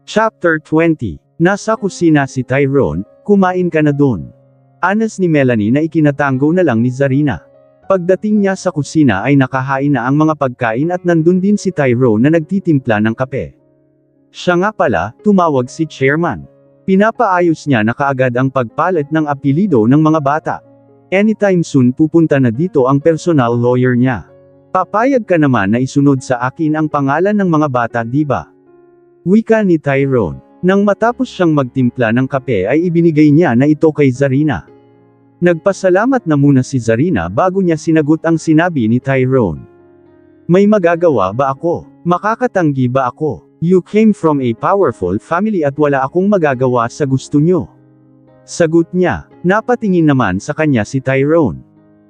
Chapter 20. Nasa kusina si Tyrone, kumain ka na dun. Anas ni Melanie na ikinatango na lang ni Zarina. Pagdating niya sa kusina ay nakahain na ang mga pagkain at nandun din si Tyrone na nagtitimpla ng kape. Siya nga pala, tumawag si Chairman. Pinapaayos niya na kaagad ang pagpalit ng apelido ng mga bata. Anytime soon pupunta na dito ang personal lawyer niya. Papayag ka naman na isunod sa akin ang pangalan ng mga bata, diba? Wika ni Tyrone. Nang matapos siyang magtimpla ng kape ay ibinigay niya na ito kay Zarina. Nagpasalamat na muna si Zarina bago niya sinagot ang sinabi ni Tyrone. May magagawa ba ako? Makakatanggi ba ako? You came from a powerful family at wala akong magagawa sa gusto nyo. Sagot niya. Napatingin naman sa kanya si Tyrone.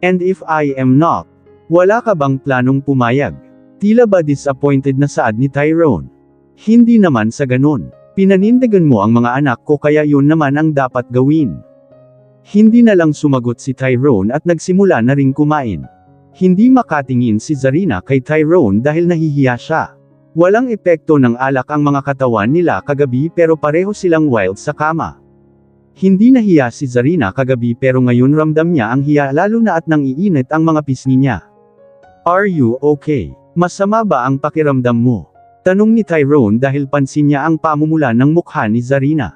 And if I am not? Wala ka bang planong pumayag? Tila ba disappointed na saad ni Tyrone? Hindi naman sa ganun. Pinanindigan mo ang mga anak ko kaya yun naman ang dapat gawin. Hindi na lang sumagot si Tyrone at nagsimula na ring kumain. Hindi makatingin si Zarina kay Tyrone dahil nahihiya siya. Walang epekto ng alak ang mga katawan nila kagabi pero pareho silang wild sa kama. Hindi nahiya si Zarina kagabi pero ngayon ramdam niya ang hiya lalo na at nang iinit ang mga pisngi niya. Are you okay? Masama ba ang pakiramdam mo? Tanong ni Tyrone dahil pansin niya ang pamumula ng mukha ni Zarina.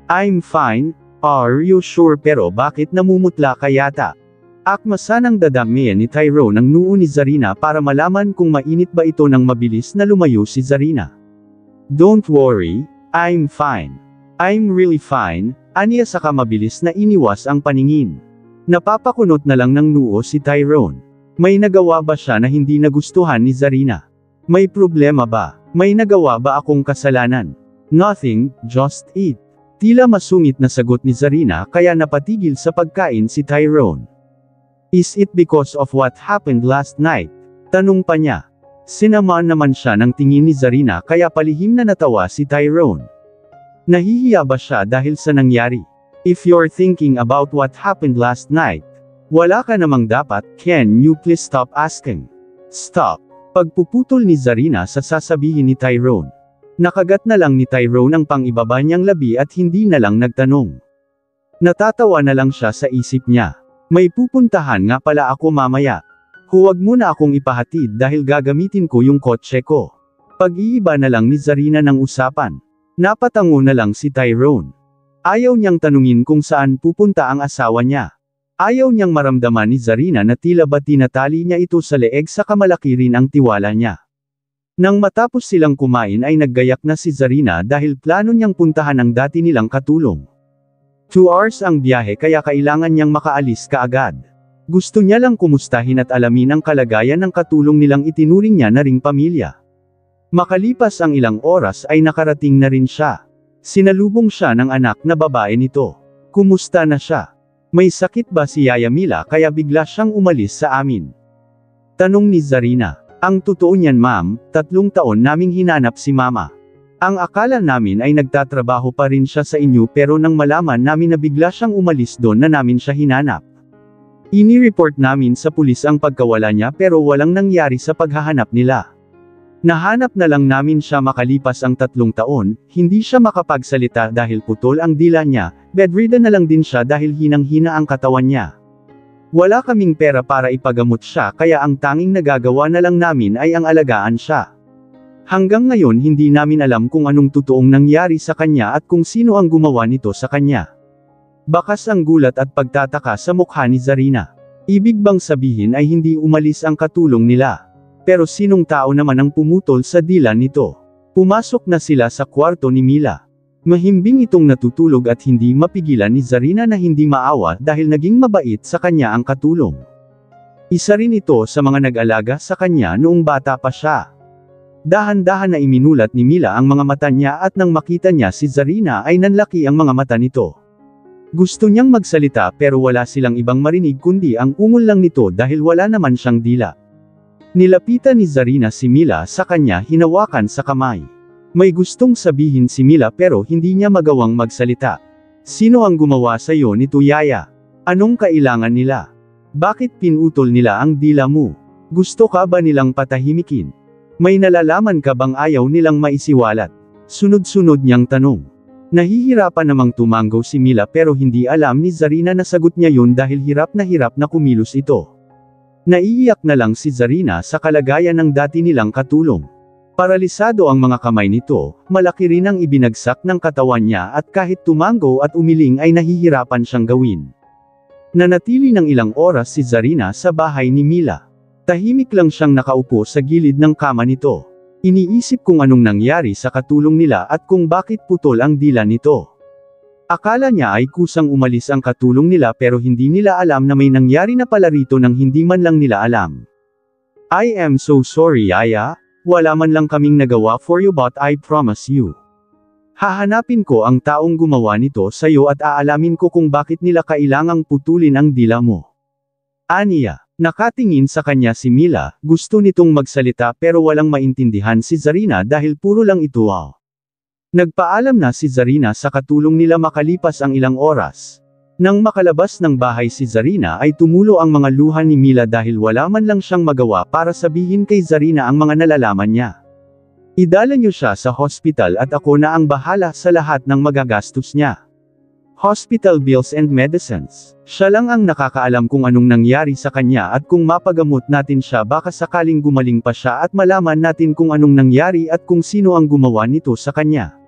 I'm fine. Are you sure pero bakit namumutla ka yata? Akmasanang dadamihan ni Tyrone ang noo ni Zarina para malaman kung mainit ba ito nang mabilis na lumayo si Zarina. Don't worry, I'm fine. I'm really fine, aniya saka mabilis na iniwas ang paningin. Napapakunot na lang ng noo si Tyrone. May nagawa ba siya na hindi nagustuhan ni Zarina? May problema ba? May nagawa ba akong kasalanan? Nothing, just eat. Tila masungit na sagot ni Zarina kaya napatigil sa pagkain si Tyrone. Is it because of what happened last night? Tanong pa niya. Sinamahan naman siya ng tingin ni Zarina kaya palihim na natawa si Tyrone. Nahihiya ba siya dahil sa nangyari? If you're thinking about what happened last night, wala ka namang dapat, can you please stop asking? Stop. Pagpuputol ni Zarina sa sasabihin ni Tyrone. Nakagat na lang ni Tyrone ang pangibaba niyang labi at hindi na lang nagtanong. Natatawa na lang siya sa isip niya. May pupuntahan nga pala ako mamaya. Huwag mo na akong ipahatid dahil gagamitin ko yung kotse ko. Pag-iiba na lang ni Zarina ng usapan. Napatango na lang si Tyrone. Ayaw niyang tanungin kung saan pupunta ang asawa niya. Ayaw niyang maramdaman ni Zarina na tila ba tinatali niya ito sa leeg sa kamalaki rin ang tiwala niya. Nang matapos silang kumain ay naggayak na si Zarina dahil plano niyang puntahan ang dati nilang katulong. 2 hours ang biyahe kaya kailangan niyang makaalis kaagad. Gusto niya lang kumustahin at alamin ang kalagayan ng katulong nilang itinuring niya na ring pamilya. Makalipas ang ilang oras ay nakarating na rin siya. Sinalubong siya ng anak na babae nito. Kumusta na siya? May sakit ba si Yaya Mila kaya bigla siyang umalis sa amin? Tanong ni Zarina. Ang totoo niyan ma'am, 3 taon naming hinanap si mama. Ang akala namin ay nagtatrabaho pa rin siya sa inyo pero nang malaman namin na bigla siyang umalis doon na namin siya hinanap. Ini-report namin sa pulis ang pagkawala niya pero walang nangyari sa paghahanap nila. Nahanap na lang namin siya makalipas ang 3 taon, hindi siya makapagsalita dahil putol ang dila niya, bedridden na lang din siya dahil hinang-hina ang katawan niya. Wala kaming pera para ipagamot siya kaya ang tanging nagagawa na lang namin ay ang alagaan siya. Hanggang ngayon hindi namin alam kung anong totoong nangyari sa kanya at kung sino ang gumawa nito sa kanya. Bakas ang gulat at pagtataka sa mukha ni Zarina. Ibig bang sabihin ay hindi umalis ang katulong nila? Pero sinong tao naman ang pumutol sa dila nito? Pumasok na sila sa kwarto ni Mila. Mahimbing itong natutulog at hindi mapigilan ni Zarina na hindi maawa dahil naging mabait sa kanya ang katulong. Isa rin ito sa mga nag-alaga sa kanya noong bata pa siya. Dahan-dahan na iminulat ni Mila ang mga mata niya at nang makita niya si Zarina ay nanlaki ang mga mata nito. Gusto niyang magsalita pero wala silang ibang marinig kundi ang ungol lang nito dahil wala naman siyang dila. Nilapitan ni Zarina si Mila sa kanya hinawakan sa kamay. May gustong sabihin si Mila pero hindi niya magawang magsalita. Sino ang gumawa sa iyo nito Yaya? Anong kailangan nila? Bakit pinutol nila ang dila mo? Gusto ka ba nilang patahimikin? May nalalaman ka bang ayaw nilang maisiwalat? Sunod-sunod niyang tanong. Nahihirapan namang tumango si Mila pero hindi alam ni Zarina na sagot niya yun dahil hirap na kumilos ito. Naiiyak na lang si Zarina sa kalagayan ng dati nilang katulong. Paralisado ang mga kamay nito, malaki rin ang ibinagsak ng katawan niya at kahit tumango at umiling ay nahihirapan siyang gawin. Nanatili ng ilang oras si Zarina sa bahay ni Mila. Tahimik lang siyang nakaupo sa gilid ng kama nito. Iniisip kung anong nangyari sa katulong nila at kung bakit putol ang dila nito. Akala niya ay kusang umalis ang katulong nila pero hindi nila alam na may nangyari na pala rito nang hindi man lang nila alam. I am so sorry Yaya. Wala man lang kaming nagawa for you but I promise you. Hahanapin ko ang taong gumawa nito sa'yo at aalamin ko kung bakit nila kailangang putulin ang dila mo. Aniya, nakatingin sa kanya si Mila, gusto nitong magsalita pero walang maintindihan si Zarina dahil puro lang ito wow. Nagpaalam na si Zarina sa katulong nila makalipas ang ilang oras. Nang makalabas ng bahay si Zarina ay tumulo ang mga luha ni Mila dahil wala man lang siyang magawa para sabihin kay Zarina ang mga nalalaman niya. Idala niyo siya sa hospital at ako na ang bahala sa lahat ng magagastos niya. Hospital bills and medicines. Siya lang ang nakakaalam kung anong nangyari sa kanya at kung mapagamot natin siya baka sakaling gumaling pa siya at malaman natin kung anong nangyari at kung sino ang gumawa nito sa kanya.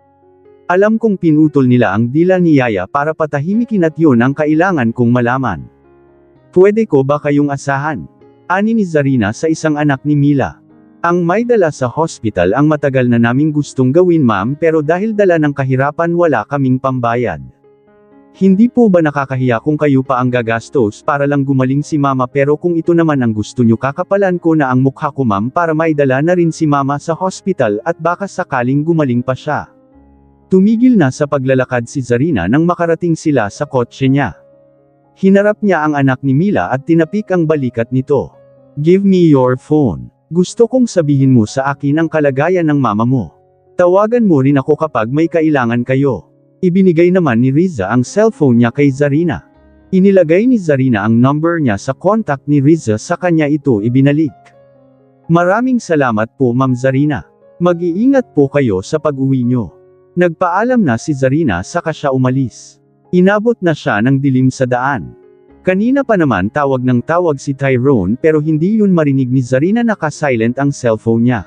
Alam kong pinutol nila ang dila ni Yaya para patahimikin at yun ang kailangan kong malaman. Pwede ko ba kayong asahan? Ani ni Zarina sa isang anak ni Mila. Ang may dala sa hospital ang matagal na naming gustong gawin ma'am pero dahil dala ng kahirapan wala kaming pambayad. Hindi po ba nakakahiya kung kayo pa ang gagastos para lang gumaling si mama pero kung ito naman ang gusto nyo kakapalan ko na ang mukha ko ma'am para may dala na rin si mama sa hospital at baka sakaling gumaling pa siya. Tumigil na sa paglalakad si Zarina nang makarating sila sa kotse niya. Hinarap niya ang anak ni Mila at tinapik ang balikat nito. Give me your phone. Gusto kong sabihin mo sa akin ang kalagayan ng mama mo. Tawagan mo rin ako kapag may kailangan kayo. Ibinigay naman ni Riza ang cellphone niya kay Zarina. Inilagay ni Zarina ang number niya sa contact ni Riza sa kanya ito ibinalik. Maraming salamat po Ma'am Zarina. Mag-iingat po kayo sa pag-uwi nyo. Nagpaalam na si Zarina saka siya umalis. Inabot na siya ng dilim sa daan. Kanina pa naman tawag ng tawag si Tyrone pero hindi yun marinig ni Zarina naka-silent ang cellphone niya.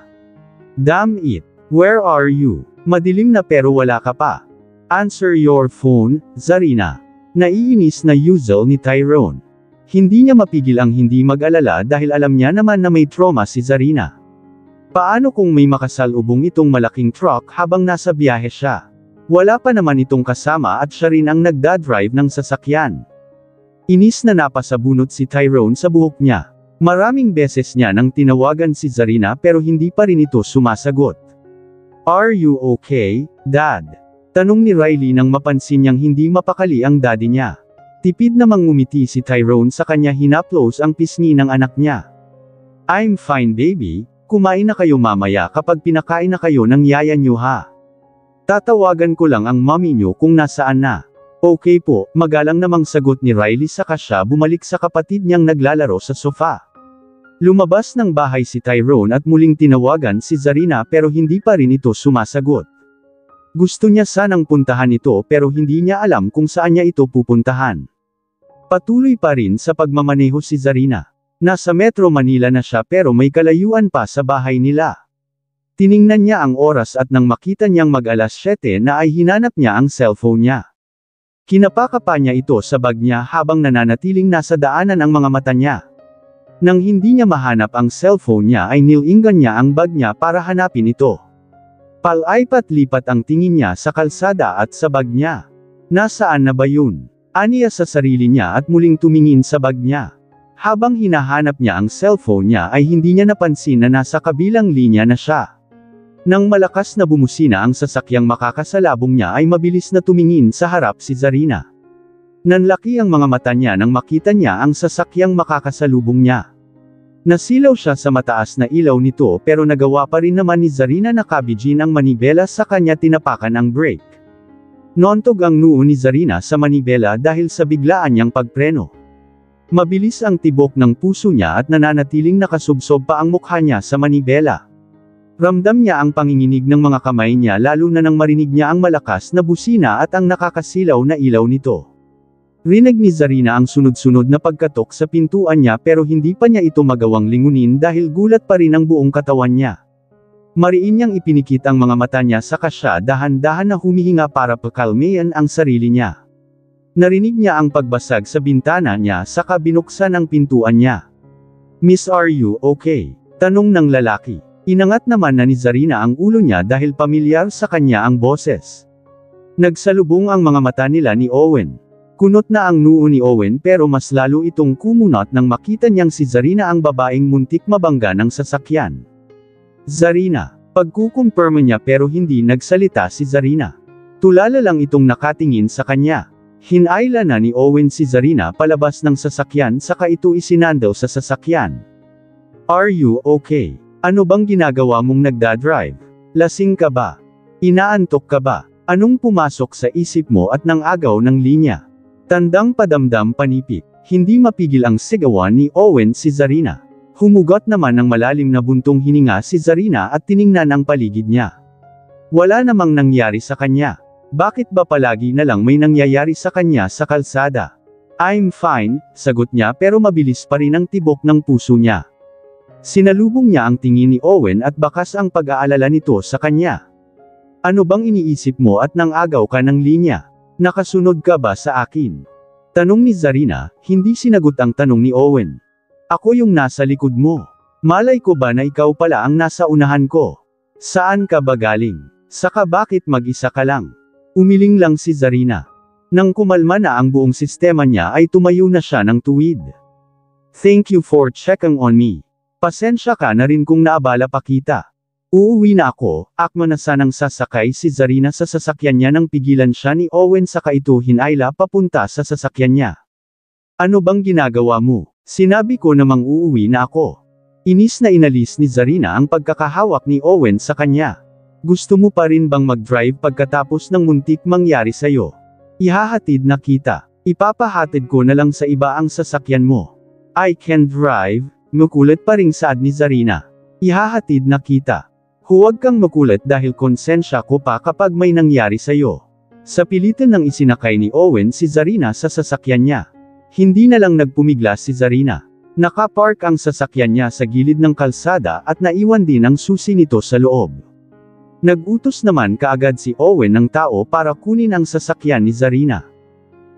Damn it! Where are you? Madilim na pero wala ka pa. Answer your phone, Zarina. Naiinis na usual ni Tyrone. Hindi niya mapigil ang hindi mag-alala dahil alam niya naman na may trauma si Zarina. Paano kung may makasalubong itong malaking truck habang nasa biyahe siya? Wala pa naman itong kasama at siya rin ang nagdadrive ng sasakyan. Inis na napasabunot si Tyrone sa buhok niya. Maraming beses niya nang tinawagan si Zarina pero hindi pa rin ito sumasagot. Are you okay, Dad? Tanong ni Riley nang mapansin niyang hindi mapakali ang daddy niya. Tipid namang ngumiti si Tyrone sa kanya hinaplos ang pisngi ng anak niya. I'm fine baby. Kumain na kayo mamaya kapag pinakain na kayo ng yaya nyo ha. Tatawagan ko lang ang mommy nyo kung nasaan na. Okay po, magalang namang sagot ni Riley saka siya bumalik sa kapatid niyang naglalaro sa sofa. Lumabas ng bahay si Tyrone at muling tinawagan si Zarina pero hindi pa rin ito sumasagot. Gusto niya sanang puntahan ito pero hindi niya alam kung saan niya ito pupuntahan. Patuloy pa rin sa pagmamaneho si Zarina. Nasa Metro Manila na siya pero may kalayuan pa sa bahay nila. Tiningnan niya ang oras at nang makita niyang mag-alas 7 na ay hinanap niya ang cellphone niya. Kinapakapa niya ito sa bag niya habang nananatiling nasa daanan ang mga mata niya. Nang hindi niya mahanap ang cellphone niya ay nilingan niya ang bag niya para hanapin ito. Palaipat-lipat ang tingin niya sa kalsada at sa bag niya. Nasaan na ba yun? Aniya sa sarili niya at muling tumingin sa bag niya. Habang hinahanap niya ang cellphone niya ay hindi niya napansin na nasa kabilang linya na siya. Nang malakas na bumusina ang sasakyang makakasalubong niya ay mabilis na tumingin sa harap si Zarina. Nanlaki ang mga mata niya nang makita niya ang sasakyang makakasalubong niya. Nasilaw siya sa mataas na ilaw nito pero nagawa pa rin naman ni Zarina na kabigin ang manibela sa kanya tinapakan ang brake. Nontog ang noo ni Zarina sa manibela dahil sa biglaan niyang pagpreno. Mabilis ang tibok ng puso niya at nananatiling nakasubsob pa ang mukha niya sa manibela. Ramdam niya ang panginginig ng mga kamay niya lalo na nang marinig niya ang malakas na busina at ang nakakasilaw na ilaw nito. Rinig ni Zarina ang sunod-sunod na pagkatok sa pintuan niya pero hindi pa niya ito magawang lingunin dahil gulat pa rin ang buong katawan niya. Mariin niyang ipinikit ang mga mata niya saka siya dahan-dahan na humihinga para pakalmayan ang sarili niya. Narinig niya ang pagbasag sa bintana niya saka binuksan ang pintuan niya. "Miss, are you okay?" Tanong ng lalaki. Inangat naman na ni Zarina ang ulo niya dahil pamilyar sa kanya ang boses. Nagsalubong ang mga mata nila ni Owen. Kunot na ang noo ni Owen pero mas lalo itong kumunot nang makita niyang si Zarina ang babaeng muntik mabangga ng sasakyan. "Zarina." Pagkukumpirma niya pero hindi nagsalita si Zarina. Tulala lang itong nakatingin sa kanya. Hinayla na ni Owen si Zarina palabas ng sasakyan saka ito isinandaw sa sasakyan. "Are you okay? Ano bang ginagawa mong nagdadrive? Lasing ka ba? Inaantok ka ba? Anong pumasok sa isip mo at nang agaw ng linya?" Tandang padamdam panipik. Hindi mapigil ang sigawan ni Owen si Zarina. Humugot naman ng malalim na buntong hininga si Zarina at tiningnan ang paligid niya. Wala namang nangyari sa kanya. Bakit ba palagi na lang may nangyayari sa kanya sa kalsada? "I'm fine," sagot niya pero mabilis pa rin ang tibok ng puso niya. Sinalubong niya ang tingin ni Owen at bakas ang pag-aalala nito sa kanya. "Ano bang iniisip mo at nang agaw ka ng linya? Nakasunod ka ba sa akin?" Tanong ni Zarina, hindi sinagot ang tanong ni Owen. "Ako yung nasa likod mo. Malay ko ba na ikaw pala ang nasa unahan ko? Saan ka ba galing? Saka bakit mag-isa ka lang?" Umiling lang si Zarina. Nang kumalma na ang buong sistema niya ay tumayo na siya ng tuwid. "Thank you for checking on me. Pasensya ka na rin kung naabala pa kita. Uuwi na ako." Akma na sanang sasakay si Zarina sa sasakyan niya nang pigilan siya ni Owen saka ito hinayla papunta sa sasakyan niya. "Ano bang ginagawa mo? Sinabi ko namang uuwi na ako." Inis na inalis ni Zarina ang pagkakahawak ni Owen sa kanya. "Gusto mo pa rin bang mag-drive pagkatapos ng muntik mangyari sa'yo? Ihahatid na kita. Ipapahatid ko na lang sa iba ang sasakyan mo." "I can drive." Makulit pa ring saad ni Zarina. "Ihahatid na kita. Huwag kang makulit dahil konsensya ko pa kapag may nangyari sa'yo." Sa pilitan ng isinakay ni Owen si Zarina sa sasakyan niya. Hindi na lang nagpumigla si Zarina. Nakapark ang sasakyan niya sa gilid ng kalsada at naiwan din ang susi nito sa loob. Nag-utos naman kaagad si Owen ng tao para kunin ang sasakyan ni Zarina.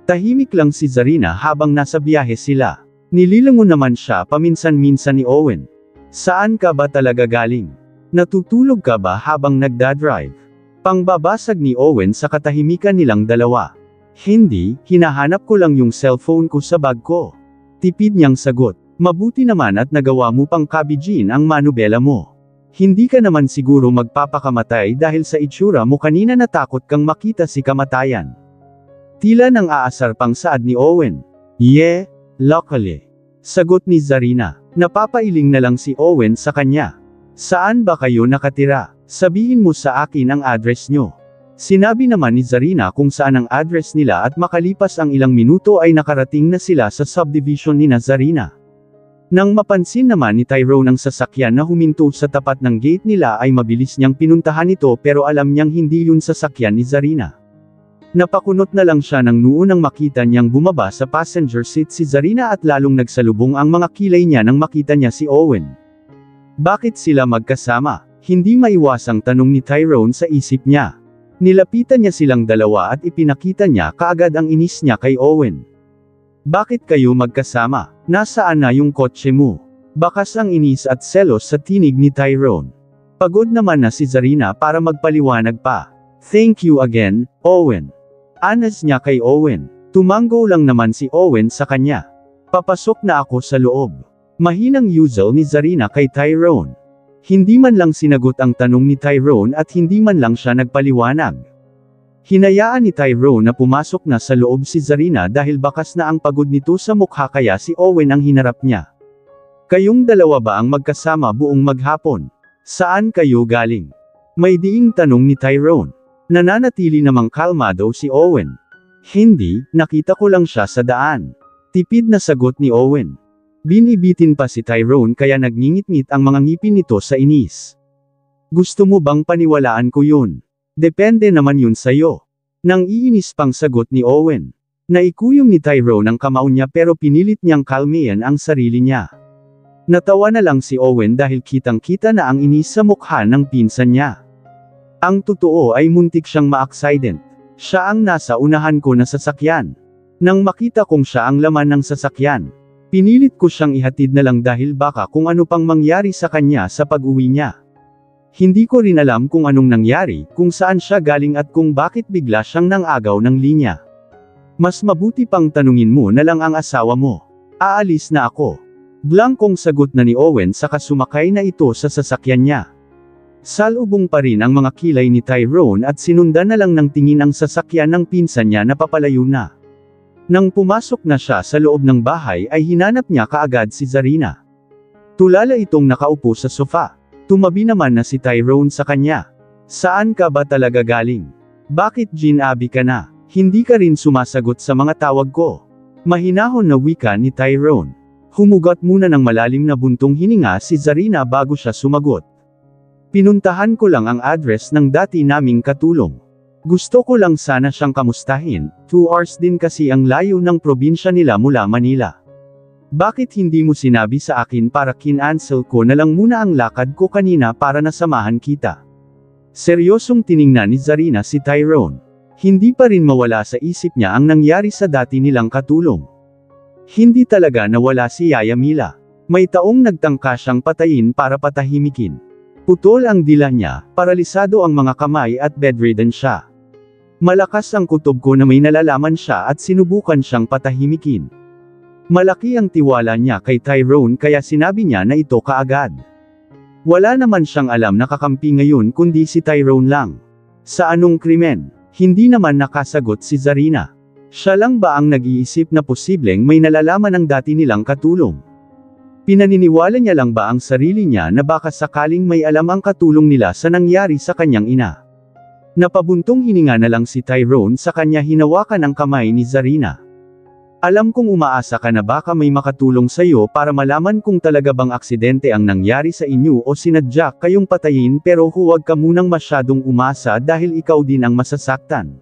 Tahimik lang si Zarina habang nasa biyahe sila. Nililangon naman siya paminsan-minsan ni Owen. "Saan ka ba talaga galing? Natutulog ka ba habang nagdadrive?" Pangbabasag ni Owen sa katahimikan nilang dalawa. "Hindi, hinahanap ko lang yung cellphone ko sa bag ko." Tipid niyang sagot. "Mabuti naman at nagawa mo pang kabijin ang manubela mo. Hindi ka naman siguro magpapakamatay dahil sa itsura mo kanina natakot kang makita si kamatayan." Tila nang aasar pang saad ni Owen. "Yeah, luckily." Sagot ni Zarina. Napapailing na lang si Owen sa kanya. "Saan ba kayo nakatira? Sabihin mo sa akin ang address nyo." Sinabi naman ni Zarina kung saan ang address nila at makalipas ang ilang minuto ay nakarating na sila sa subdivision ni Zarina. Nang mapansin naman ni Tyrone ang sasakyan na huminto sa tapat ng gate nila ay mabilis niyang pinuntahan ito pero alam niyang hindi yun sasakyan ni Zarina. Napakunot na lang siya ng noo nang makita niyang bumaba sa passenger seat si Zarina at lalong nagsalubong ang mga kilay niya nang makita niya si Owen. Bakit sila magkasama? Hindi maiwasang tanong ni Tyrone sa isip niya. Nilapitan niya silang dalawa at ipinakita niya kaagad ang inis niya kay Owen. "Bakit kayo magkasama? Nasaan na yung kotse mo?" Bakas ang inis at selos sa tinig ni Tyrone. Pagod naman na si Zarina para magpaliwanag pa. "Thank you again, Owen." Anas niya kay Owen. Tumanggo lang naman si Owen sa kanya. "Papasok na ako sa loob." Mahinang yuzel ni Zarina kay Tyrone. Hindi man lang sinagot ang tanong ni Tyrone at hindi man lang siya nagpaliwanag. Hinayaan ni Tyrone na pumasok na sa loob si Zarina dahil bakas na ang pagod nito sa mukha kaya si Owen ang hinarap niya. "Kayong dalawa ba ang magkasama buong maghapon? Saan kayo galing?" May diing tanong ni Tyrone. Nananatili namang kalmado si Owen. "Hindi, nakita ko lang siya sa daan." Tipid na sagot ni Owen. Binibitin pa si Tyrone kaya nagngingit-ngit ang mga ngipin nito sa inis. Gusto mo bang paniwalaan ko yun? Depende naman yun sa'yo. Nang iinis pang sagot ni Owen. Naikuyom ni Tyrone ang kamao niya pero pinilit niyang kalmayan ang sarili niya. Natawa na lang si Owen dahil kitang-kita na ang inis sa mukha ng pinsan niya. Ang totoo ay muntik siyang ma-accident. Siya ang nasa unahan ko na sasakyan. Nang makita kong siya ang laman ng sasakyan, pinilit ko siyang ihatid na lang dahil baka kung ano pang mangyari sa kanya sa pag-uwi niya. Hindi ko rin alam kung anong nangyari, kung saan siya galing at kung bakit bigla siyang nangagaw ng linya. Mas mabuti pang tanungin mo na lang ang asawa mo. Aalis na ako. Blankong sagot na ni Owen saka sumakay na ito sa sasakyan niya. Salubong pa rin ang mga kilay ni Tyrone at sinundan na lang ng tingin ang sasakyan ng pinsan niya na papalayo na. Nang pumasok na siya sa loob ng bahay ay hinanap niya kaagad si Zarina. Tulala itong nakaupo sa sofa. Tumabi naman na si Tyrone sa kanya. Saan ka ba talaga galing? Bakit ginabi ka na? Hindi ka rin sumasagot sa mga tawag ko. Mahinahon na wika ni Tyrone. Humugot muna ng malalim na buntong hininga si Zarina bago siya sumagot. Pinuntahan ko lang ang address ng dati naming katulong. Gusto ko lang sana siyang kamustahin, 2 hours din kasi ang layo ng probinsya nila mula Manila. Bakit hindi mo sinabi sa akin para kinancel ko na lang muna ang lakad ko kanina para nasamahan kita? Seryosong tiningnan ni Zarina si Tyrone. Hindi pa rin mawala sa isip niya ang nangyari sa dati nilang katulong. Hindi talaga nawala si Yaya Mila. May taong nagtangka siyang patayin para patahimikin. Putol ang dila niya, paralisado ang mga kamay at bedridden siya. Malakas ang kutob ko na may nalalaman siya at sinubukan siyang patahimikin. Malaki ang tiwala niya kay Tyrone kaya sinabi niya na ito kaagad. Wala naman siyang alam na kakampi ngayon kundi si Tyrone lang. Sa anong krimen? Hindi naman nakasagot si Zarina. Siya lang ba ang nag-iisip na posibleng may nalalaman ang dati nilang katulong? Pinaniniwala niya lang ba ang sarili niya na baka sakaling may alam ang katulong nila sa nangyari sa kanyang ina? Napabuntong hininga na lang si Tyrone sa kanya hinawakan ang kamay ni Zarina. Alam kong umaasa ka na baka may makatulong sa'yo para malaman kung talaga bang aksidente ang nangyari sa inyo o sinadya kayong patayin pero huwag ka munang masyadong umasa dahil ikaw din ang masasaktan.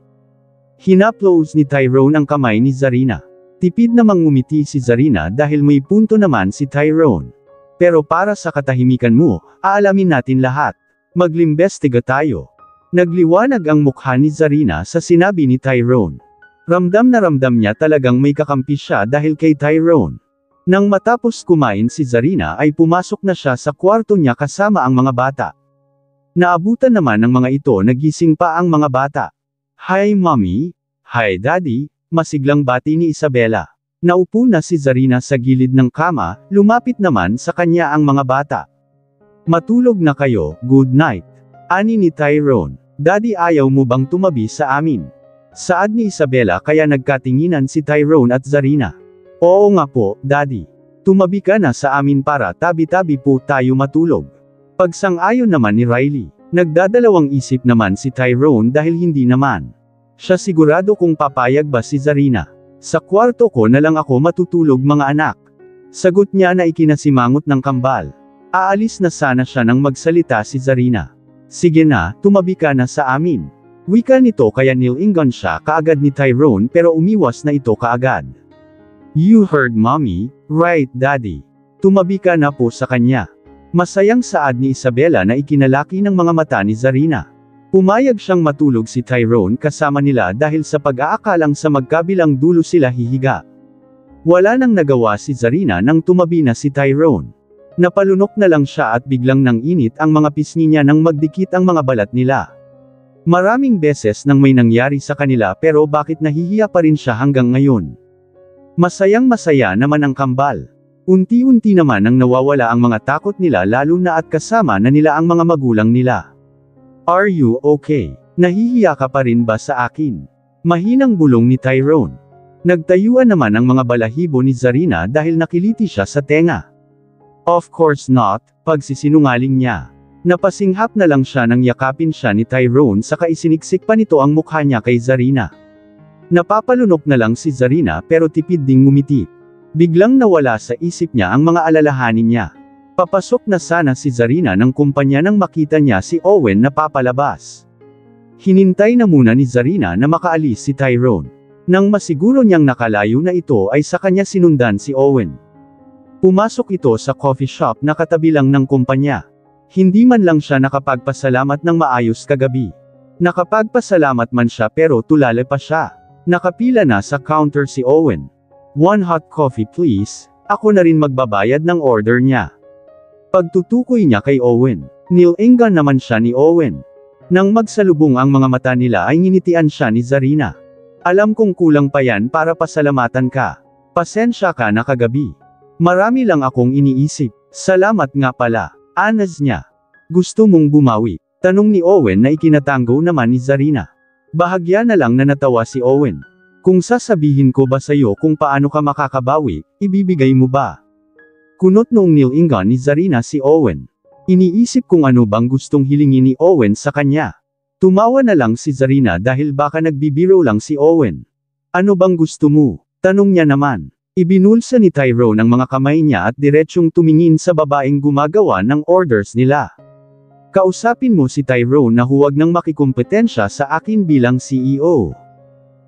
Hinaplos ni Tyrone ang kamay ni Zarina. Tipid namang ngumiti si Zarina dahil may punto naman si Tyrone. Pero para sa katahimikan mo, aalamin natin lahat. Maglimbestiga tayo. Nagliwanag ang mukha ni Zarina sa sinabi ni Tyrone. Ramdam na ramdam niya talagang may kakampi siya dahil kay Tyrone. Nang matapos kumain si Zarina ay pumasok na siya sa kwarto niya kasama ang mga bata. Naabutan naman ng mga ito nagising pa ang mga bata. Hi mommy, hi daddy, masiglang bati ni Isabela. Naupo na si Zarina sa gilid ng kama, lumapit naman sa kanya ang mga bata. Matulog na kayo, good night. Ani ni Tyrone, daddy ayaw mo bang tumabi sa amin? Saad ni Isabela kaya nagkatinginan si Tyrone at Zarina. Oo nga po, daddy. Tumabi ka na sa amin para tabi-tabi po tayo matulog. Pagsang-ayon naman ni Riley. Nagdadalawang isip naman si Tyrone dahil hindi naman siya sigurado kung papayag ba si Zarina. Sa kwarto ko na lang ako matutulog mga anak. Sagot niya na ikinasimangot ng kambal. Aalis na sana siya nang magsalita si Zarina. Sige na, tumabi ka na sa amin. Wika nito kaya nilingon siya kaagad ni Tyrone pero umiwas na ito kaagad. You heard mommy, right daddy? Tumabi ka na po sa kanya. Masayang saad ni Isabela na ikinalaki ng mga mata ni Zarina. Pumayag siyang matulog si Tyrone kasama nila dahil sa pag-aakalang sa magkabilang dulo sila hihiga. Wala nang nagawa si Zarina nang tumabi na si Tyrone. Napalunok na lang siya at biglang nang init ang mga pisngi niya nang magdikit ang mga balat nila. Maraming beses nang may nangyari sa kanila pero bakit nahihiya pa rin siya hanggang ngayon? Masayang masaya naman ang kambal. Unti-unti naman nang nawawala ang mga takot nila lalo na at kasama na nila ang mga magulang nila. Are you okay? Nahihiya ka pa rin ba sa akin? Mahinang bulong ni Tyrone. Nagtayuan naman ang mga balahibo ni Zarina dahil nakiliti siya sa tenga. Of course not, pagsisinungaling niya. Napasinghap na lang siya nang yakapin siya ni Tyrone saka isiniksik pa nito ang mukha niya kay Zarina. Napapalunok na lang si Zarina pero tipid ding ngumiti. Biglang nawala sa isip niya ang mga alalahanin niya. Papasok na sana si Zarina ng kumpanya nang makita niya si Owen na papalabas. Hinintay na muna ni Zarina na makaalis si Tyrone. Nang masiguro niyang nakalayo na ito ay sa kanya sinundan si Owen. Pumasok ito sa coffee shop na katabi lang ng kumpanya. Hindi man lang siya nakapagpasalamat ng maayos kagabi. Nakapagpasalamat man siya pero tulala pa siya. Nakapila na sa counter si Owen. "One hot coffee please." Ako na rin magbabayad ng order niya. Pagtutukoy niya kay Owen. Nilingan naman siya ni Owen. Nang magsalubong ang mga mata nila ay nginitian siya ni Zarina. "Alam kong kulang pa yan para pasalamatan ka. Pasensya ka na kagabi. Marami lang akong iniisip." "Salamat nga pala." Anas niya. "Gusto mong bumawi?" Tanong ni Owen na ikinatango naman ni Zarina. Bahagya na lang na natawa si Owen. "Kung sasabihin ko ba sa'yo kung paano ka makakabawi, ibibigay mo ba?" Kunot noong nilingan ni Zarina si Owen. Iniisip kung ano bang gustong hilingin ni Owen sa kanya. Tumawa na lang si Zarina dahil baka nagbibiro lang si Owen. "Ano bang gusto mo?" tanong niya naman. Ibinulsa ni Tyrone ang mga kamay niya at diretsyong tumingin sa babaeng gumagawa ng orders nila. "Kausapin mo si Tyrone na huwag nang makikumpetensya sa akin bilang CEO."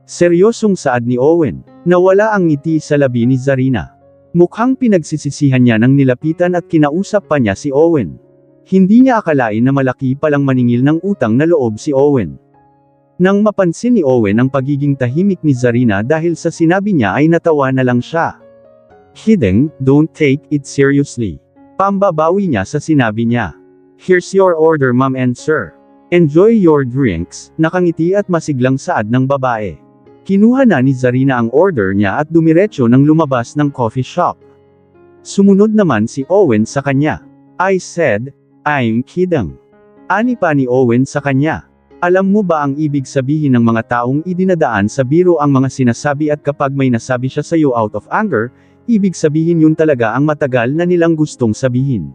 Seryosong saad ni Owen. Nawala ang ngiti sa labi ni Zarina. Mukhang pinagsisisihan niya nang nilapitan at kinausap pa niya si Owen. Hindi niya akalain na malaki palang maningil ng utang na loob si Owen. Nang mapansin ni Owen ang pagiging tahimik ni Zarina dahil sa sinabi niya ay natawa na lang siya. "Kidding, don't take it seriously." Pambabawi niya sa sinabi niya. "Here's your order ma'am and sir. Enjoy your drinks." Nakangiti at masiglang saad ng babae. Kinuha na ni Zarina ang order niya at dumiretso nang lumabas ng coffee shop. Sumunod naman si Owen sa kanya. "I said, I'm kidding." Ani pa ni Owen sa kanya. "Alam mo ba ang ibig sabihin ng mga taong idinadaan sa biro ang mga sinasabi at kapag may nasabi siya sa'yo out of anger, ibig sabihin yun talaga ang matagal na nilang gustong sabihin.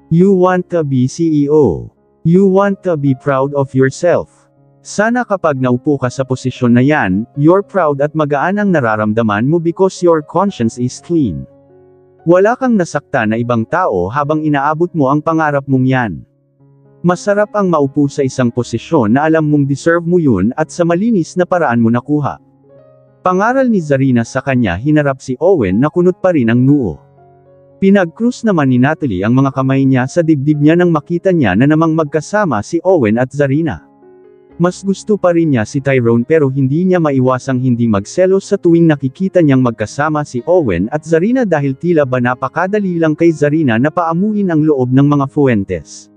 You want to be CEO. You want to be proud of yourself. Sana kapag naupo ka sa posisyon na yan, you're proud at magaan ang nararamdaman mo because your conscience is clean. Wala kang nasaktan na ibang tao habang inaabot mo ang pangarap mong yan. Masarap ang maupo sa isang posisyon na alam mong deserve mo yun at sa malinis na paraan mo nakuha." Pangaral ni Zarina sa kanya. Hinarap si Owen na kunot pa rin ang noo. Pinag-cross naman ni Natalie ang mga kamay niya sa dibdib niya nang makita niya na namang magkasama si Owen at Zarina. Mas gusto pa rin niya si Tyrone pero hindi niya maiwasang hindi magselos sa tuwing nakikita niyang magkasama si Owen at Zarina dahil tila ba napakadali lang kay Zarina na paamuin ang loob ng mga Fuentes.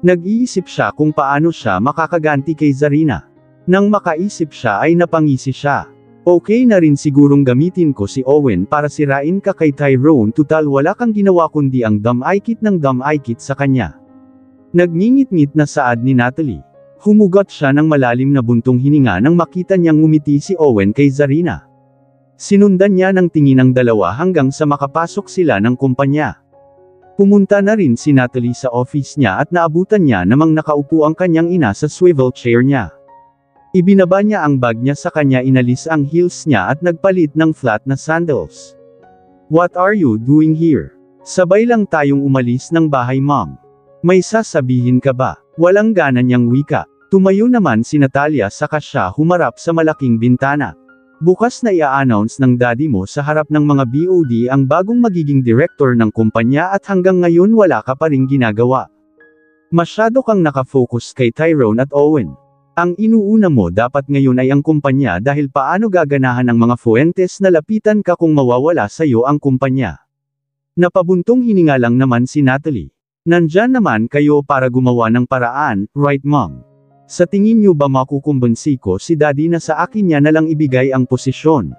Nag-iisip siya kung paano siya makakaganti kay Zarina. Nang makaisip siya ay napangisi siya. "Okay na rin sigurong gamitin ko si Owen para sirain ka kay Tyrone, tutal wala kang ginawa kundi ang dam-aikit ng dam-aikit sa kanya." Nagngingit-ngit na saad ni Natalie. Humugot siya ng malalim na buntong hininga nang makita niyang ngumiti si Owen kay Zarina. Sinundan niya ng tingin ang dalawa hanggang sa makapasok sila ng kumpanya. Pumunta na rin si Natalie sa office niya at naabutan niya namang nakaupo ang kanyang ina sa swivel chair niya. Ibinaba niya ang bag niya sa kanya, inalis ang heels niya at nagpalit ng flat na sandals. "What are you doing here? Sabay lang tayong umalis ng bahay mom. May sasabihin ka ba?" Walang gana niyang wika. Tumayo naman si Natalia saka siya humarap sa malaking bintana. "Bukas na i-announce ng daddy mo sa harap ng mga BOD ang bagong magiging director ng kumpanya at hanggang ngayon wala ka pa ring ginagawa. Masyado kang nakafocus kay Tyrone at Owen. Ang inuuna mo dapat ngayon ay ang kumpanya dahil paano gaganahan ng mga Fuentes na lapitan ka kung mawawala sa'yo ang kumpanya." Napabuntong hininga lang naman si Natalie. "Nandyan naman kayo para gumawa ng paraan, right mom? Sa tingin niyo ba makukumbansi ko si daddy na sa akin niya nalang ibigay ang posisyon?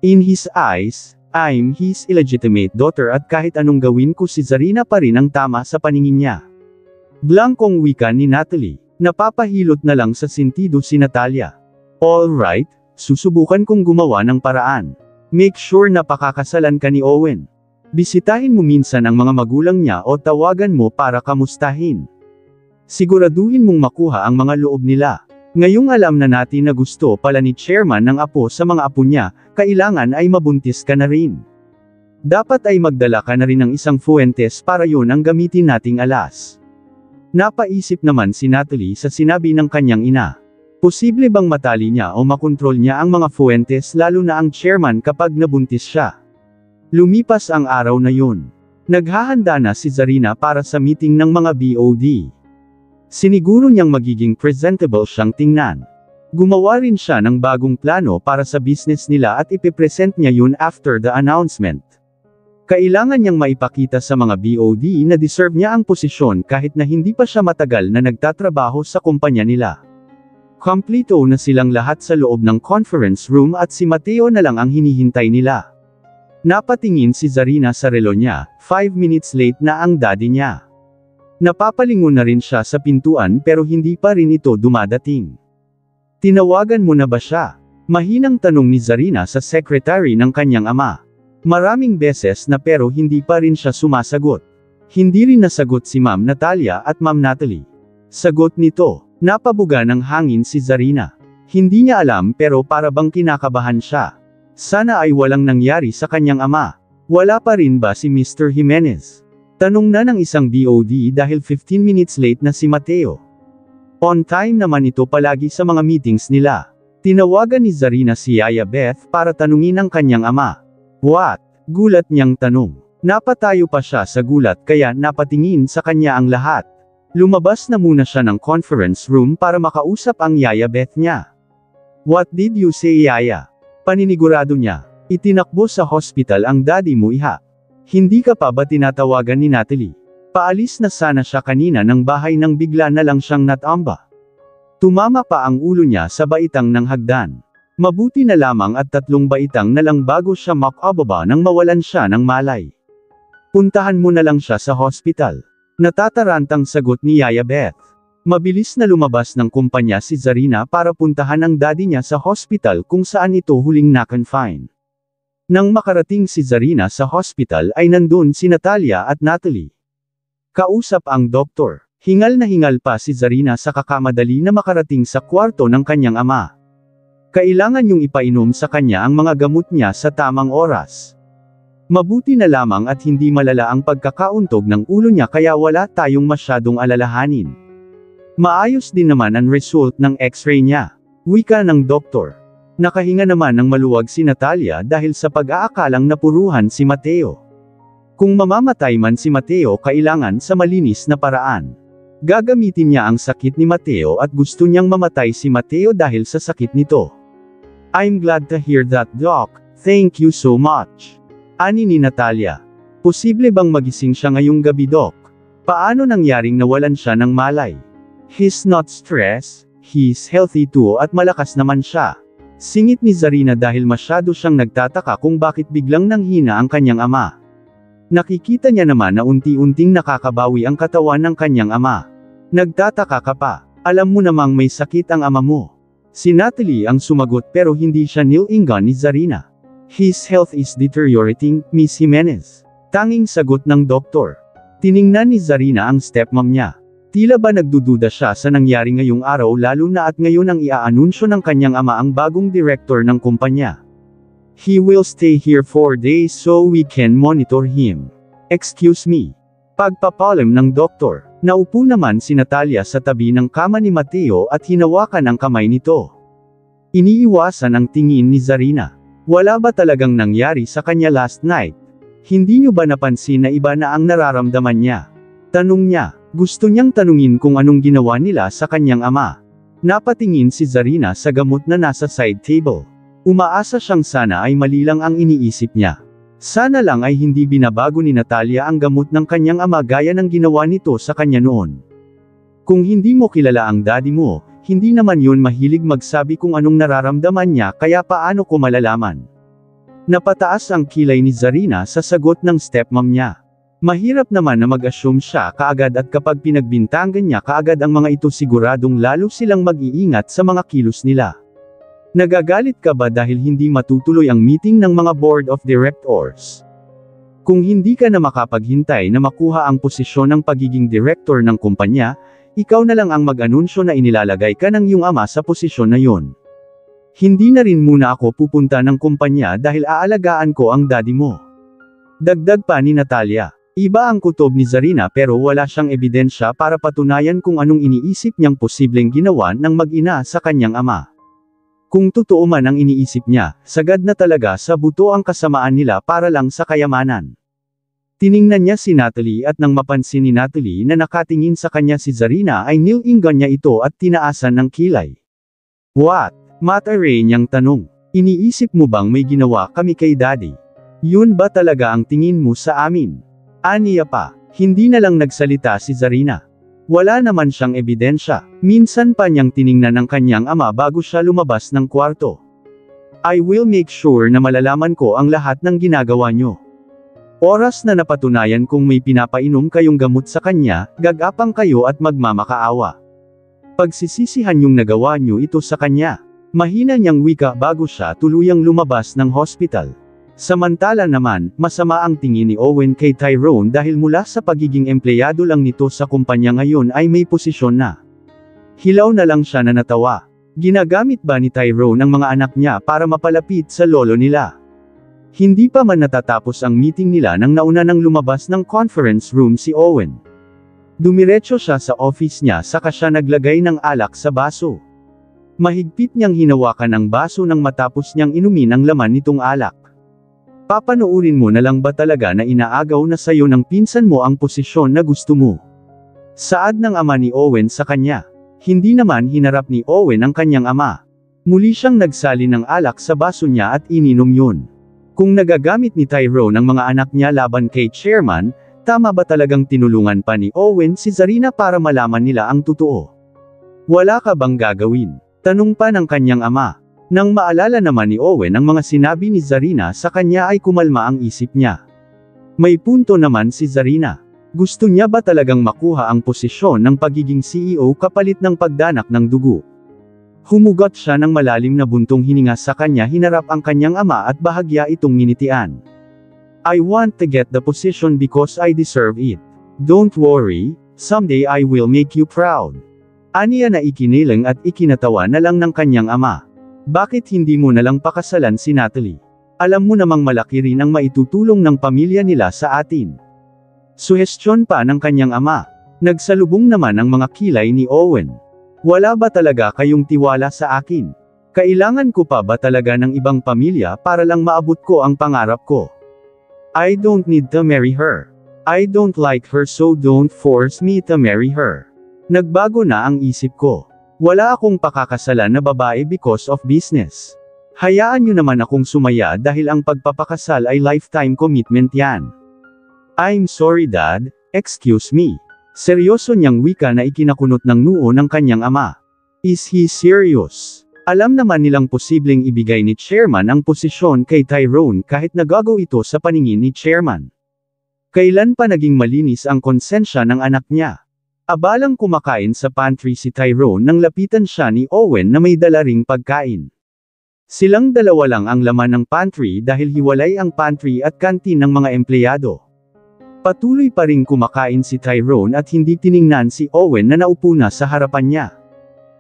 In his eyes, I'm his illegitimate daughter at kahit anong gawin ko si Zarina pa rin ang tama sa paningin niya." Blankong wika ni Natalie. Napapahilot na lang sa sentido si Natalia. "All right, susubukan kong gumawa ng paraan. Make sure na pakakasalan ka ni Owen. Bisitahin mo minsan ang mga magulang niya o tawagan mo para kamustahin. Siguraduhin mong makuha ang mga loob nila. Ngayong alam na natin na gusto pala ni chairman ng apo sa mga apo niya, kailangan ay mabuntis ka na rin. Dapat ay magdala ka na rin ng isang fuentes para yun ang gamitin nating alas. Napaisip naman si Natalie sa sinabi ng kanyang ina. Posible bang matali niya o makontrol niya ang mga fuentes lalo na ang chairman kapag nabuntis siya? Lumipas ang araw na yun. Naghahanda na si Zarina para sa meeting ng mga BOD. Siniguro niyang magiging presentable siyang tingnan. Gumawa rin siya ng bagong plano para sa business nila at ipipresent niya yun after the announcement. Kailangan niyang maipakita sa mga BOD na deserve niya ang posisyon kahit na hindi pa siya matagal na nagtatrabaho sa kumpanya nila. Kompleto na silang lahat sa loob ng conference room at si Mateo na lang ang hinihintay nila. Napatingin si Zarina sa relo niya, 5 minutes late na ang daddy niya. Napapalingon na rin siya sa pintuan pero hindi pa rin ito dumadating. Tinawagan mo na ba siya? Mahinang tanong ni Zarina sa secretary ng kanyang ama. Maraming beses na pero hindi pa rin siya sumasagot. Hindi rin nasagot si Ma'am Natalia at Ma'am Natalie. Sagot nito, napabuga ng hangin si Zarina. Hindi niya alam pero para bang kinakabahan siya. Sana ay walang nangyari sa kanyang ama. Wala pa rin ba si Mr. Jimenez? Tanong na ng isang BOD dahil 15 minutes late na si Mateo. On time naman ito palagi sa mga meetings nila. Tinawagan ni Zarina si Yaya Beth para tanungin ang kanyang ama. What? Gulat niyang tanong. Napatayo pa siya sa gulat kaya napatingin sa kanya ang lahat. Lumabas na muna siya ng conference room para makausap ang Yaya Beth niya. What did you say, Yaya? Paninigurado niya. Itinakbo sa hospital ang daddy mo, iha. Hindi ka pa ba tinatawagan ni Natalie? Paalis na sana siya kanina ng bahay nang bigla na lang siyang natamba. Tumama pa ang ulo niya sa baitang ng hagdan. Mabuti na lamang at 3 baitang na lang bago siya makababa nang mawalan siya ng malay. Puntahan mo na lang siya sa hospital. Natatarantang sagot ni Yaya Beth. Mabilis na lumabas ng kumpanya si Zarina para puntahan ang daddy niya sa hospital kung saan ito huling na-confine. Nang makarating si Zarina sa hospital ay nandun si Natalia at Natalie. Kausap ang doktor. Hingal na hingal pa si Zarina sa kakamadali na makarating sa kwarto ng kanyang ama. Kailangan niyong ipainom sa kanya ang mga gamot niya sa tamang oras. Mabuti na lamang at hindi malala ang pagkakauntog ng ulo niya kaya wala tayong masyadong alalahanin. Maayos din naman ang result ng x-ray niya. Wika ng doktor. Nakahinga naman ng maluwag si Natalia dahil sa pag-aakalang napuruhan si Mateo. Kung mamamatay man si Mateo kailangan sa malinis na paraan. Gagamitin niya ang sakit ni Mateo at gusto niyang mamatay si Mateo dahil sa sakit nito. I'm glad to hear that, Doc. Thank you so much. Ani ni Natalia. Posible bang magising siya ngayong gabi, Doc? Paano nangyaring nawalan siya ng malay? He's not stressed, he's healthy too at malakas naman siya. Singit ni Zarina dahil masyado siyang nagtataka kung bakit biglang nanghina ang kanyang ama. Nakikita niya naman na unti-unting nakakabawi ang katawan ng kanyang ama. Nagtataka ka pa, alam mo namang may sakit ang ama mo. Si Natalie ang sumagot pero hindi siya nilingan ni Zarina. His health is deteriorating, Miss Jimenez. Tanging sagot ng doktor. Tiningnan ni Zarina ang stepmom niya. Tila ba nagdududa siya sa nangyari ngayong araw lalo na at ngayon ang iaanunsyo ng kanyang ama ang bagong director ng kumpanya. He will stay here 4 days so we can monitor him. Excuse me. Pagpapalam ng doktor. Naupo naman si Natalia sa tabi ng kama ni Mateo at hinawakan ang kamay nito. Iniiwasan ang tingin ni Zarina. Wala ba talagang nangyari sa kanya last night? Hindi niyo ba napansin na iba na ang nararamdaman niya? Tanong niya. Gusto niyang tanungin kung anong ginawa nila sa kanyang ama. Napatingin si Zarina sa gamot na nasa side table. Umaasa siyang sana ay mali lang ang iniisip niya. Sana lang ay hindi binabago ni Natalia ang gamot ng kanyang ama gaya ng ginawa nito sa kanya noon. Kung hindi mo kilala ang daddy mo, hindi naman yun mahilig magsabi kung anong nararamdaman niya kaya paano ko malalaman. Napataas ang kilay ni Zarina sa sagot ng stepmom niya. Mahirap naman na mag-assume siya kaagad at kapag pinagbintangan niya kaagad ang mga ito siguradong lalo silang mag-iingat sa mga kilos nila. Nagagalit ka ba dahil hindi matutuloy ang meeting ng mga board of directors? Kung hindi ka na makapaghintay na makuha ang posisyon ng pagiging director ng kumpanya, ikaw na lang ang mag-anunsyo na inilalagay ka ng iyong ama sa posisyon na yun. Hindi na rin muna ako pupunta ng kumpanya dahil aalagaan ko ang daddy mo. Dagdag pa ni Natalia. Iba ang kutob ni Zarina pero wala siyang ebidensya para patunayan kung anong iniisip niyang posibleng ginawa ng mag-ina sa kanyang ama. Kung totoo man ang iniisip niya, sagad na talaga sa buto ang kasamaan nila para lang sa kayamanan. Tiningnan niya si Natalie at nang mapansin ni Natalie na nakatingin sa kanya si Zarina ay nilinggan niya ito at tinaasan ng kilay. What? Mataray niyang tanong. Iniisip mo bang may ginawa kami kay Daddy? Yun ba talaga ang tingin mo sa amin? Aniya pa, hindi na lang nagsalita si Zarina. Wala naman siyang ebidensya. Minsan pa niyang tiningnan ang kanyang ama bago siya lumabas ng kwarto. I will make sure na malalaman ko ang lahat ng ginagawa niyo. Oras na napatunayan kung may pinapainom kayong gamot sa kanya, gagapang kayo at magmamakaawa. Pagsisisihan yung nagawa niyo ito sa kanya. Mahina niyang wika bago siya tuluyang lumabas ng hospital. Samantala naman, masama ang tingin ni Owen kay Tyrone dahil mula sa pagiging empleyado lang nito sa kumpanya ngayon ay may posisyon na. Hilaw na lang siya na natawa. Ginagamit ba ni Tyrone ang mga anak niya para mapalapit sa lolo nila? Hindi pa man natatapos ang meeting nila nang nauna nang lumabas ng conference room si Owen. Dumiretso siya sa office niya saka siya naglagay ng alak sa baso. Mahigpit niyang hinawakan ang baso nang matapos niyang inumin ang laman nitong alak. Papanoorin mo na lang ba talaga na inaagaw na sayo ng pinsan mo ang posisyon na gusto mo? Saad ng ama ni Owen sa kanya. Hindi naman hinarap ni Owen ang kanyang ama. Muli siyang nagsali ng alak sa baso niya at ininom yun. Kung nagagamit ni Tyrone ang mga anak niya laban kay Chairman, tama ba talagang tinulungan pa ni Owen si Zarina para malaman nila ang totoo? Wala ka bang gagawin? Tanong pa ng kanyang ama. Nang maalala naman ni Owen ang mga sinabi ni Zarina sa kanya ay kumalma ang isip niya. May punto naman si Zarina. Gusto niya ba talagang makuha ang posisyon ng pagiging CEO kapalit ng pagdanak ng dugo? Humugot siya ng malalim na buntong hininga sa kanya, hinarap ang kanyang ama at bahagya itong nginitian. I want to get the position because I deserve it. Don't worry, someday I will make you proud. Aniya na ikiniling at ikinatawa na lang ng kanyang ama. Bakit hindi mo nalang pakasalan si Natalie? Alam mo namang malaki rin ang maitutulong ng pamilya nila sa atin. Suhestyon pa ng kanyang ama. Nagsalubong naman ang mga kilay ni Owen. Wala ba talaga kayong tiwala sa akin? Kailangan ko pa ba talaga ng ibang pamilya para lang maabot ko ang pangarap ko? I don't need to marry her. I don't like her so don't force me to marry her. Nagbago na ang isip ko. Wala akong pakakasalan na babae because of business. Hayaan niyo naman akong sumaya dahil ang pagpapakasal ay lifetime commitment yan. I'm sorry Dad, excuse me. Seryoso niyang wika na ikinakunot ng noo ng kanyang ama. Is he serious? Alam naman nilang posibleng ibigay ni Chairman ang posisyon kay Tyrone kahit nagago ito sa paningin ni Chairman. Kailan pa naging malinis ang konsensya ng anak niya? Abalang kumakain sa pantry si Tyrone nang lapitan siya ni Owen na may dala ring pagkain. Silang dalawa lang ang laman ng pantry dahil hiwalay ang pantry at kantin ng mga empleyado. Patuloy pa ring kumakain si Tyrone at hindi tiningnan si Owen na naupo na sa harapan niya.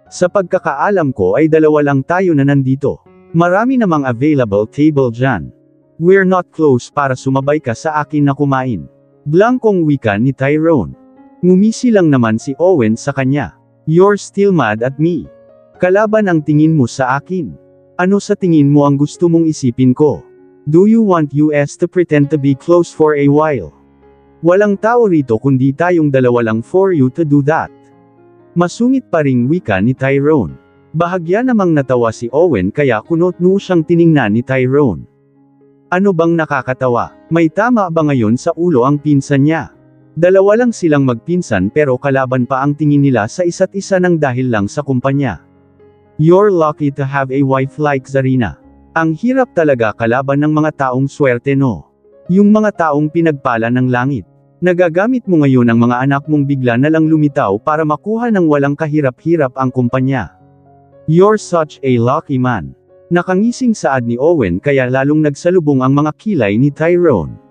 Sa pagkakaalam ko ay dalawa lang tayo na nandito. Marami namang available table dyan. We're not close para sumabay ka sa akin na kumain. Blankong wika ni Tyrone. Ngumisi lang naman si Owen sa kanya. You're still mad at me. Kalaban ang tingin mo sa akin. Ano sa tingin mo ang gusto mong isipin ko? Do you want us to pretend to be close for a while? Walang tao rito kundi tayong dalawa lang for you to do that. Masungit pa ring wika ni Tyrone. Bahagya namang natawa si Owen kaya kunot-noo siyang tiningnan ni Tyrone. Ano bang nakakatawa? May tama ba ngayon sa ulo ang pinsan niya? Dalawa lang silang magpinsan pero kalaban pa ang tingin nila sa isa't isa ng dahil lang sa kumpanya. You're lucky to have a wife like Zarina. Ang hirap talaga kalaban ng mga taong swerte no. Yung mga taong pinagpala ng langit. Nagagamit mo ngayon ang mga anak mong bigla na lang lumitaw para makuha ng walang kahirap-hirap ang kumpanya. You're such a lucky man. Nakangising saad ni Owen kaya lalong nagsalubong ang mga kilay ni Tyrone.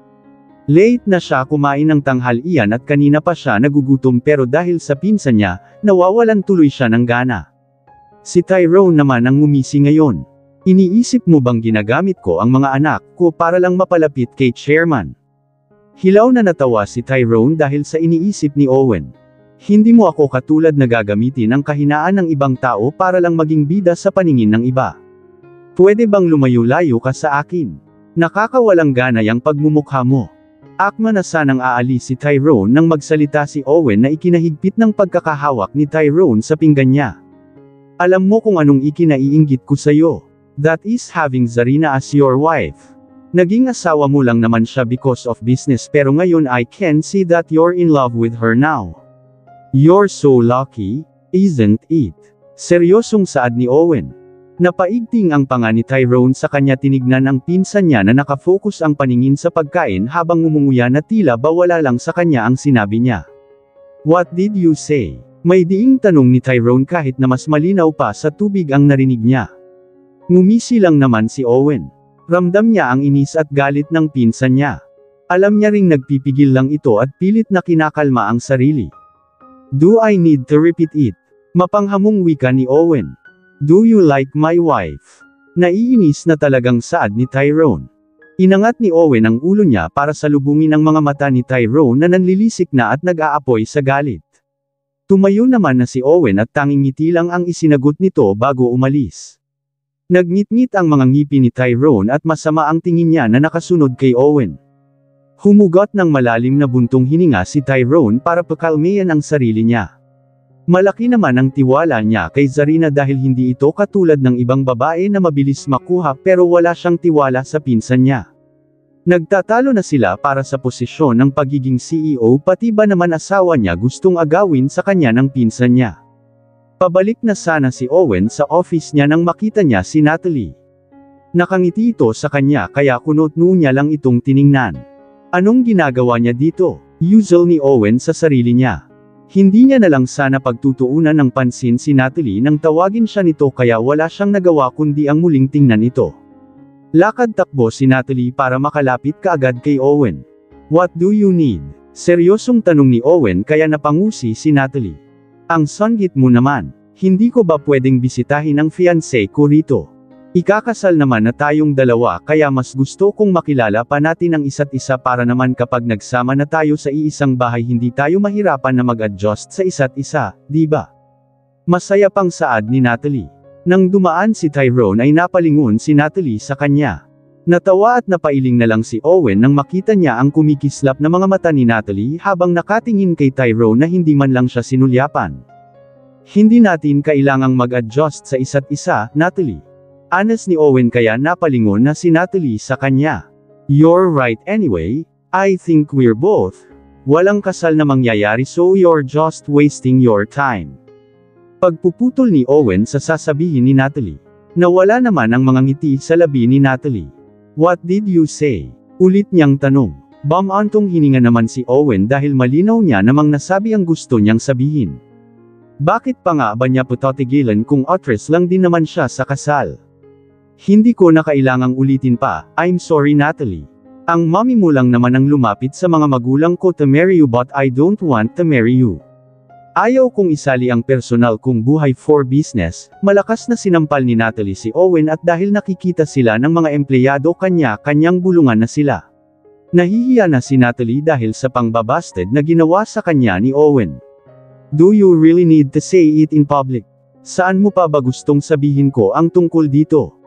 Late na siya kumain ng tanghalian at kanina pa siya nagugutom pero dahil sa pinsan niya, nawawalan tuloy siya ng gana. Si Tyrone naman ang ngumisi ngayon. Iniisip mo bang ginagamit ko ang mga anak ko para lang mapalapit kay Chairman? Hilaw na natawa si Tyrone dahil sa iniisip ni Owen. Hindi mo ako katulad na gagamitin ang kahinaan ng ibang tao para lang maging bida sa paningin ng iba. Pwede bang lumayo-layo ka sa akin? Nakakawalang gana yang pagmumukha mo. Akma na sanang aalis si Tyrone nang magsalita si Owen na ikinahigpit ng pagkakahawak ni Tyrone sa pinggan niya. Alam mo kung anong ikinaiinggit ko sa'yo. That is having Zarina as your wife. Naging asawa mo lang naman siya because of business pero ngayon I can see that you're in love with her now. You're so lucky, isn't it? Seryosong saad ni Owen. Napaigting ang panga ni Tyrone sa kanya, tinignan ang pinsan niya na nakafocus ang paningin sa pagkain habang ngumunguya na tila ba wala lang sa kanya ang sinabi niya. What did you say? May diing tanong ni Tyrone kahit na mas malinaw pa sa tubig ang narinig niya. Ngumisi lang naman si Owen. Ramdam niya ang inis at galit ng pinsan niya. Alam niya ring nagpipigil lang ito at pilit na kinakalma ang sarili. Do I need to repeat it? Mapanghamong wika ni Owen. Do you like my wife? Naiinis na talagang saad ni Tyrone. Inangat ni Owen ang ulo niya para salubungin ang mga mata ni Tyrone na nanlilisik na at nag-aapoy sa galit. Tumayo naman na si Owen at tanging ngiti lang ang isinagot nito bago umalis. Nagngit-ngit ang mga ngipin ni Tyrone at masama ang tingin niya na nakasunod kay Owen. Humugot ng malalim na buntong hininga si Tyrone para pakalmayan ang sarili niya. Malaki naman ang tiwala niya kay Zarina dahil hindi ito katulad ng ibang babae na mabilis makuha pero wala siyang tiwala sa pinsan niya. Nagtatalo na sila para sa posisyon ng pagiging CEO pati ba naman asawa niya gustong agawin sa kanya ng pinsan niya. Pabalik na sana si Owen sa office niya nang makita niya si Natalie. Nakangiti ito sa kanya kaya kunot-no niya lang itong tiningnan. Anong ginagawa niya dito? Usual ni Owen sa sarili niya. Hindi niya na lang sana pagtutuunan ng pansin si Natalie nang tawagin siya nito kaya wala siyang nagawa kundi ang muling tingnan ito. Lakad takbo si Natalie para makalapit kaagad kay Owen. What do you need? Seryosong tanong ni Owen kaya napangusi si Natalie. Ang sanggit mo naman, hindi ko ba pwedeng bisitahin ang fiancé ko rito? Ikakasal naman na tayong dalawa kaya mas gusto kong makilala pa natin ang isa't isa para naman kapag nagsama na tayo sa iisang bahay hindi tayo mahirapan na mag-adjust sa isa't isa, di ba? Masaya pang saad ni Natalie. Nang dumaan si Tyrone ay napalingon si Natalie sa kanya. Natawa at napailing na lang si Owen nang makita niya ang kumikislap na mga mata ni Natalie habang nakatingin kay Tyrone na hindi man lang siya sinulyapan. Hindi natin kailangang mag-adjust sa isa't isa, Natalie. Anas ni Owen kaya napalingon na si Natalie sa kanya. You're right anyway, I think we're both. Walang kasal na mangyayari so you're just wasting your time. Pagpuputol ni Owen sa sasabihin ni Natalie. Nawala naman ang mga ngiti sa labi ni Natalie. What did you say? Ulit niyang tanong. Bamantong hininga naman si Owen dahil malinaw niya namang nasabi ang gusto niyang sabihin. Bakit pa nga ba niya patatigilan kung actress lang din naman siya sa kasal? Hindi ko na kailangang ulitin pa, I'm sorry Natalie. Ang mommy mo lang naman ang lumapit sa mga magulang ko to marry you but I don't want to marry you. Ayaw kong isali ang personal kong buhay for business, malakas na sinampal ni Natalie si Owen at dahil nakikita sila ng mga empleyado kanya-kanyang bulungan na sila. Nahihiya na si Natalie dahil sa pangbabasted na ginawa sa kanya ni Owen. Do you really need to say it in public? Saan mo pa ba gustong sabihin ko ang tungkol dito?